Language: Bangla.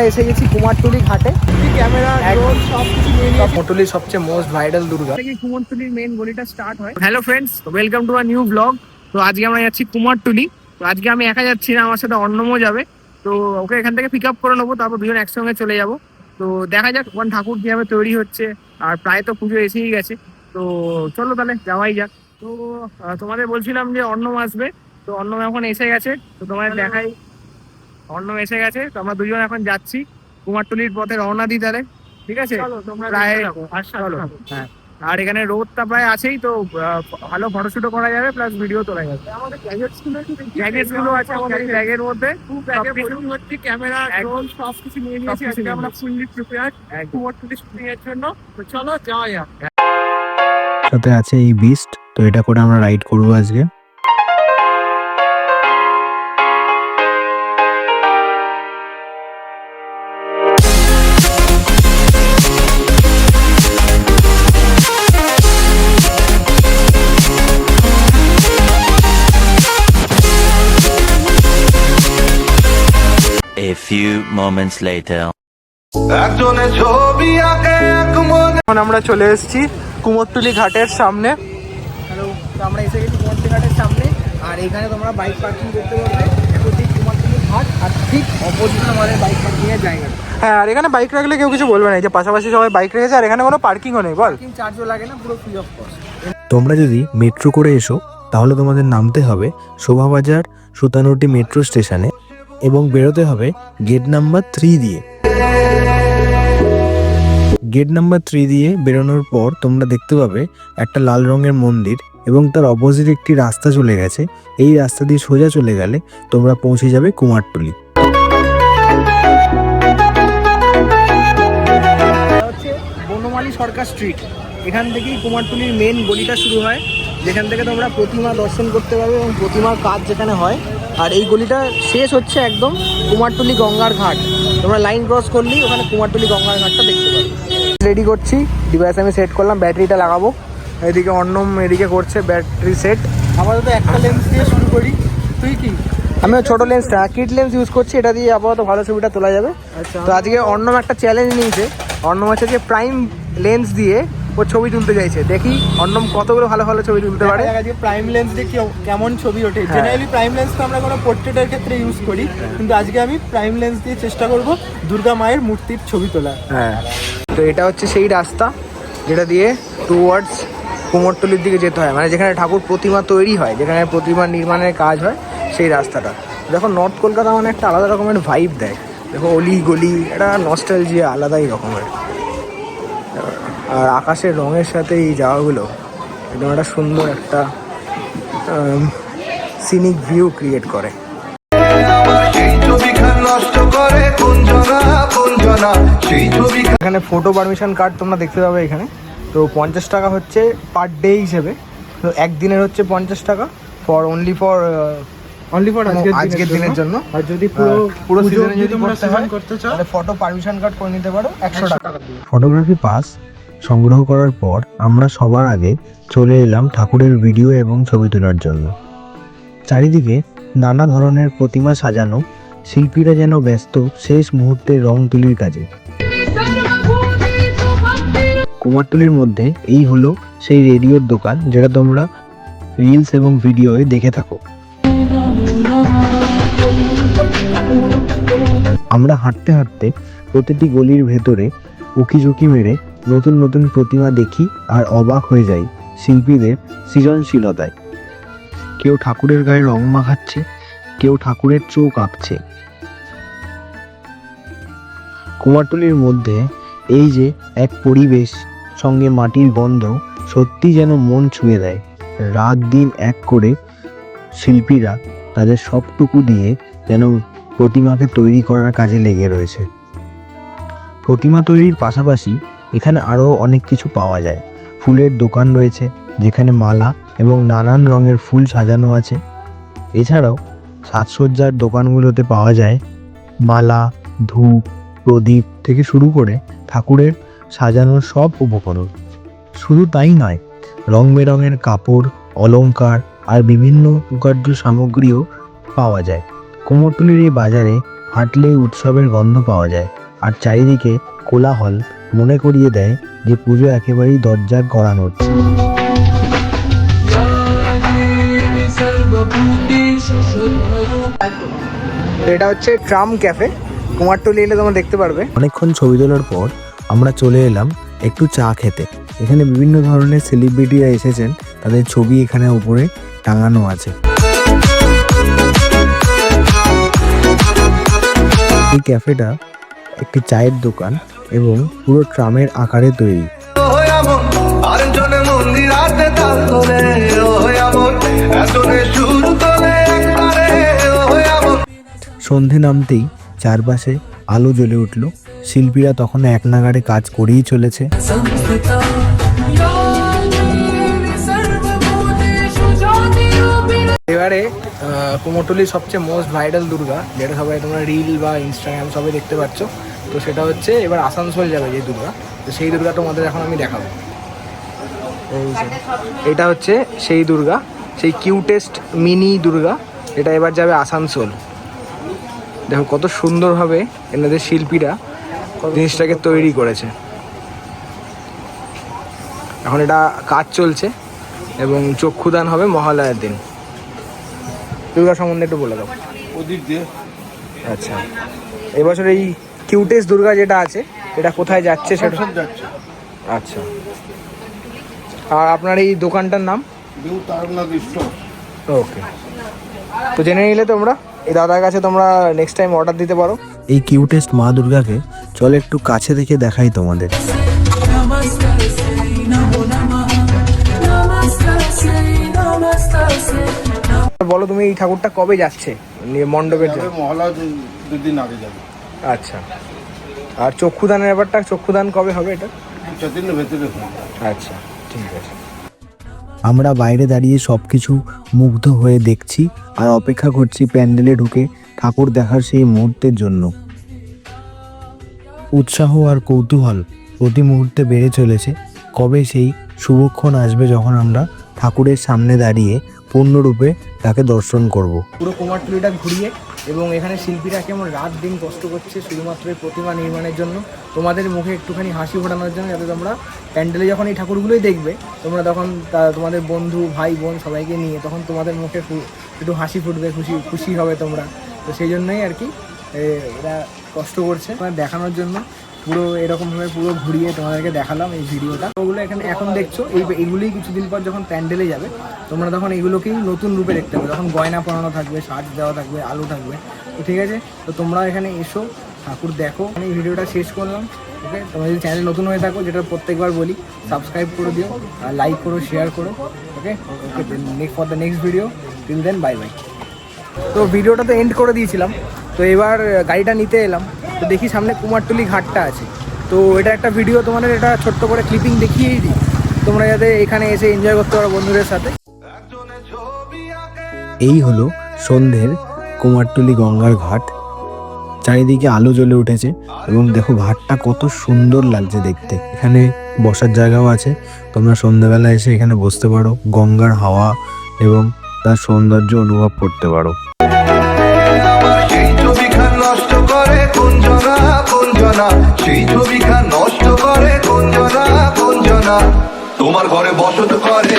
এসে গেছি কুমারটুলি ঘাটে। ক্যামেরা ড্রোন সবকিছু নিয়ে নিয়েছি। কুমারটুলির সবচেয়ে মোস্ট ভাইরাল দুর্গা থেকে কুমারটুলির মেইন গলিটা স্টার্ট হয়। Hello friends, welcome to a new blog. তো আজকে আমরা যাচ্ছি কুমারটুলি। তো আজকে আমি একা যাচ্ছি না, আমার সাথে অর্ণমও যাবে। তো ওকে এখান থেকে পিক আপ করে নেবো, তারপর দুজন একসঙ্গে চলে যাবো। তো দেখা যাক কোন ঠাকুর কিভাবে তৈরি হচ্ছে। আর প্রায় তো পুজো এসেই গেছে, তো চলো তাহলে যাওয়াই যাক। তো তোমাদের বলছিলাম যে অর্ণম আসবে, তো অর্ণম এখন এসে গেছে। তো তোমাদের দেখাই, অর্ণব এসে গেছে। তো আমরা দুজন এখন যাচ্ছি কুমারটুলির পথে, রওনা দিই তাহলে। ঠিক আছে, প্রায় চলো। হ্যাঁ, আর এখানে রোদটা প্রায় আছেই, তো ভালো ফটোশুটও করা যাবে, প্লাস ভিডিও তোলা যাবে। আমাদের গ্যাজেটস গুলো আছে আমাদের এই ব্যাগের মধ্যে। ক্যামেরা, ড্রোন সবকিছু নিয়ে নিয়েছি। আজকে আমরা ফুললি প্রিপেয়ার্ড কুমারটুলি শুটিং এর জন্য। তো চলো যাওয়া যাক। সাথে আছে এই বিস্ট, তো এটা করে আমরা রাইড করবো আজকে। A few moments later. এখন আমরা চলে এসেছি কুমারটুলি ঘাটের সামনে। হ্যালো, তো আমরা এসে গেছি কুমারটুলি ঘাটের সামনে। আর এখানে তোমরা বাইক পার্কিং করতে পারবে। এখন ঠিক কুমারটুলি ঘাট আর ঠিক অপোজিটে আমাদের বাইক পার্কিং এর জায়গা। হ্যাঁ, আর এখানে বাইক রাখলে কেউ কিছু বলবে না, এই যে পাশাপাশি সবাই বাইক রেখেছে, আর এখানে কোনো পার্কিংও নেই। বল, পার্কিং চার্জও লাগে না, পুরো ফ্রি অফ কস্ট। তোমরা যদি মেট্রো করে এসো তাহলে তোমাদের নামতে হবে শোভাবাজার সুতানুটি মেট্রো স্টেশনে এবং বেরোতে হবে গেট নাম্বার 3 দিয়ে। গেট নাম্বার 3 দিয়ে বেরোনোর পর তোমরা দেখতে পাবে একটা লাল রঙের মন্দির এবং তার অপোজিট একটি রাস্তা চলে গেছে। এই রাস্তা দিয়ে সোজা চলে গেলে তোমরা পৌঁছে যাবে কুমারটুলি। হচ্ছে বনমালী সরকার স্ট্রিট। এখান থেকেই কুমারটুলির মেন গলিটা শুরু হয়, যেখান থেকে তোমরা প্রতিমা দর্শন করতে পারবে এবং প্রতিমার কাজ যেখানে হয়। আর এই গলিটা শেষ হচ্ছে একদম কুমারটুলি গঙ্গার ঘাট। তোমরা লাইন ক্রস করলেই ওখানে কুমারটুলি গঙ্গার ঘাটটা দেখতে পাবে। রেডি করছি, ডিভাইস আমি সেট করলাম, ব্যাটারিটা লাগাবো। এদিকে অর্ণম এদিকে করছে ব্যাটারি সেট। আপাতত একটা লেন্স দিয়ে শুরু করি। তুই কি? আমিও ছোটো লেন্স, কিট লেন্স ইউজ করছি, এটা দিয়ে আপাতত ভালো ছবিটা তোলা যাবে। আচ্ছা, তো আজকে অর্ণম একটা চ্যালেঞ্জ নিয়েছে। অর্ণম হচ্ছে যে প্রাইম লেন্স দিয়ে ও ছবি তুলতে চাইছে। দেখি অর্ণম কতগুলো ভালো ভালো ছবি তুলতে পারে। আজকে প্রাইম লেন্স দিয়ে কেমন ছবি ওঠে। জেনারেলি প্রাইম লেন্স তো আমরা কোনো পোর্ট্রেটের ক্ষেত্রে ইউজ করি, কিন্তু আজকে আমি প্রাইম লেন্স দিয়ে চেষ্টা করব দুর্গা মায়ের মূর্তির ছবি তোলা। হ্যাঁ, তো এটা হচ্ছে সেই রাস্তা যেটা দিয়ে টুয়ার্ডস কুমোরটুলির দিকে যেতে হয়, মানে যেখানে ঠাকুর প্রতিমা তৈরি হয়, যেখানে প্রতিমা নির্মাণের কাজ হয়, সেই রাস্তাটা। দেখো নর্থ কলকাতা মানে একটা আলাদা রকমের ভাইব দেয়। দেখো অলি গলি, এটা নস্টালজিয়া আলাদাই রকমের। আর আকাশের রঙের সাথে এই জায়গাগুলো একদম একটা সুন্দর একটা সিনিক ভিউ ক্রিয়েট করে। এখানে ফটো পারমিশন কার্ড তোমরা দেখতে পাবে এখানে। তো 50 টাকা হচ্ছে পার ডে হিসেবে। তো একদিনের হচ্ছে 50 টাকা অনলি ফর আজকের দিনের জন্য। আর যদি পুরো সিজনে যদি তোমরা করতে চাও তাহলে ফটো পারমিশন কার্ড করে নিতে পারো 100 টাকা। ফটোগ্রাফি পাস সংগ্রহ করার পর আমরা সবার আগে চলে এলাম ঠাকুরের ভিডিও এবং ছবি তোলার জন্য। চারিদিকে নানা ধরনের প্রতিমা সাজানো, শিল্পীরা যেন ব্যস্ত শেষ মুহূর্তে রং তুলির কাজে। কুমারটুলির মধ্যে এই হলো সেই রেডিওর দোকান যেটা তোমরা রিলস এবং ভিডিওয়ে দেখে থাকো। আমরা হাঁটতে হাঁটতে প্রতিটি গলির ভেতরে উকিঝুঁকি মেরে নতুন নতুন প্রতিমা দেখি আর অবাক হয়ে যাই শিল্পীদের সৃজনশীলতায়। কেউ ঠাকুরের গায়ে রং মাখাচ্ছে, কেউ ঠাকুরের চোখ আঁকছে। কুমারটুলির মধ্যে এই যে এক পরিবেশ, সঙ্গে মাটির গন্ধ, সত্যি যেন মন ছুঁয়ে দেয়। রাত দিন এক করে শিল্পীরা তাদের সবটুকু দিয়ে যেন প্রতিমাকে তৈরি করার কাজে লেগে রয়েছে। প্রতিমা তৈরির পাশাপাশি এখানে আরও অনেক কিছু পাওয়া যায়। ফুলের দোকান রয়েছে যেখানে মালা এবং নানান রঙের ফুল সাজানো আছে। এছাড়াও সাজসজ্জার দোকানগুলোতে পাওয়া যায় মালা, ধূপ, প্রদীপ থেকে শুরু করে ঠাকুরের সাজানোর সব উপকরণ। শুধু তাই নয়, রং বেরঙের কাপড়, অলংকার আর বিভিন্ন কার্য সামগ্রীও পাওয়া যায়। কুমোরটুলির এই বাজারে হাঁটলেই উৎসবের গন্ধ পাওয়া যায়, আর চারিদিকে কোলাহল মনে করিয়ে দেয় যে পুজো একেবারেই দরজার কড়া নড়ছে। এটা হচ্ছে ট্রাম ক্যাফে, কুমারটুলি এলে তোমরা দেখতে পারবে। অনেকক্ষণ ছবি তোলার পর আমরা চলে এলাম একটু চা খেতে। এখানে বিভিন্ন ধরনের সেলিব্রিটিরা এসেছেন, তাদের ছবি এখানে উপরে টাঙানো আছে। এই ক্যাফেটা একটি চায়ের দোকান এবং পুরো ট্রামের আকারে তৈরি। সন্ধে নামতেই চারপাশে আলো জ্বলে উঠল। শিল্পীরা তখন এক নাগাড়ে কাজ করেই চলেছে। এবারে কুমোরটুলির সবচেয়ে মোস্ট ভাইরাল দুর্গা, যেটা সবাই তোমরা রিল বা ইনস্টাগ্রাম সবাই দেখতে পাচ্ছ, তো সেটা হচ্ছে এবার আসানসোল যাবে যে দুর্গা, তো সেই দুর্গা তোমাদের এখন আমি দেখাবো। এটা হচ্ছে সেই দুর্গা, সেই কিউটেস্ট মিনি দুর্গা, এটা এবার যাবে আসানসোল। দেখো কত সুন্দরভাবে এনাদের শিল্পীরা জিনিসটাকে তৈরি করেছে। এখন এটা কাজ চলছে এবং চক্ষুদান হবে মহালয়ার দিন। দুর্গা সম্বন্ধে একটু বলে দাও। আচ্ছা, এবছর এই কিউটেস্ট দুর্গা যেটা আছে এটা কোথায় যাচ্ছে সেটা যাচ্ছে। আচ্ছা, আর আপনার এই দোকানটার নাম? ওকে, তো জেনে নিলে তোমরা এই দাদার কাছে তোমরা নেক্সট টাইম অর্ডার দিতে পারো। এই কিউটেস্ট মা দুর্গাকে চলো একটু কাছে থেকে দেখাই তোমাদের। বলো তুমি এই ঠাকুরটা কবে যাচ্ছে মণ্ডপের জন্য? মহলা দুদিন আগে যাবে। আচ্ছা, আর চক্ষুদানের ব্যাপারটা, চক্ষুদান কবে হবে এটা? দিনের ভেতরে। আচ্ছা, ঠিক আছে। আমরা বাইরে দাঁড়িয়ে সবকিছু মুগ্ধ হয়ে দেখছি আর অপেক্ষা করছি প্যান্ডেলে ঢুকে ঠাকুর দেখার সেই মুহূর্তের জন্য। উৎসাহ আর কৌতূহল প্রতি মুহূর্তে বেড়ে চলেছে। কবে সেই শুভক্ষণ আসবে যখন আমরা ঠাকুরের সামনে দাঁড়িয়ে পূর্ণরূপে তাকে দর্শন করব। পুরো কুমারটুলিটা ঘুরিয়ে এবং এখানে শিল্পীরা কেমন রাত দিন কষ্ট করছে শুধুমাত্র এই প্রতিমা নির্মাণের জন্য, তোমাদের মুখে একটুখানি হাসি ফোটানোর জন্য, যাতে তোমরা প্যান্ডেলে যখন এই ঠাকুরগুলোই দেখবে তোমরা তখন তোমাদের বন্ধু ভাই বোন সবাইকে নিয়ে তখন তোমাদের মুখে একটু হাসি ফুটবে, খুশি হবে তোমরা। তো সেই জন্যই আর কি এরা কষ্ট করছে দেখানোর জন্য। পুরো এরকমভাবে পুরো ঘুরিয়ে তোমাদেরকে দেখালাম এই ভিডিওটা। ওগুলো এখানে এখন দেখছো, এইগুলোই কিছুদিন পর যখন প্যান্ডেলে যাবে তোমরা তখন এইগুলোকেই নতুন রূপে দেখতে পাবে, তখন গয়না পরানো থাকবে, সাজ দেওয়া থাকবে, আলো থাকবে। তো ঠিক আছে, তো তোমরা এখানে এসো, ঠাকুর দেখো। এই ভিডিওটা শেষ করলাম। ওকে, তোমরা যদি চ্যানেল নতুন হয়ে থাকো, যেটা প্রত্যেকবার বলি, সাবস্ক্রাইব করে দিও, আর লাইক করো, শেয়ার করো। Okay okay, for the next video, till then bye bye. তো ভিডিওটা তো এন্ড করে দিয়েছিলাম, তো এবার গাড়িটা নিতে এলাম, তো দেখি সামনে কুমারটুলি ঘাটটা আছে। তো এটা একটা ভিডিও তোমাদের এটা ছোট্ট করে ক্লিপিং দেখিয়েই দিই, তোমরা যাতে এখানে এসে এনজয় করতে পারো বন্ধুদের সাথে। এই হলো সন্ধ্যের কুমারটুলি গঙ্গার ঘাট। চারিদিকে আলো জ্বলে উঠেছে এবং দেখো ঘাটটা কত সুন্দর লাগছে দেখতে। এখানে বসার জায়গাও আছে, তোমরা সন্ধ্যেবেলা এসে এখানে বসতে পারো, গঙ্গার হাওয়া এবং তার সৌন্দর্য অনুভব করতে পারো। সেই ছবিখান নষ্ট করে কুঞ্জনা, তোমার ঘরে বসত করে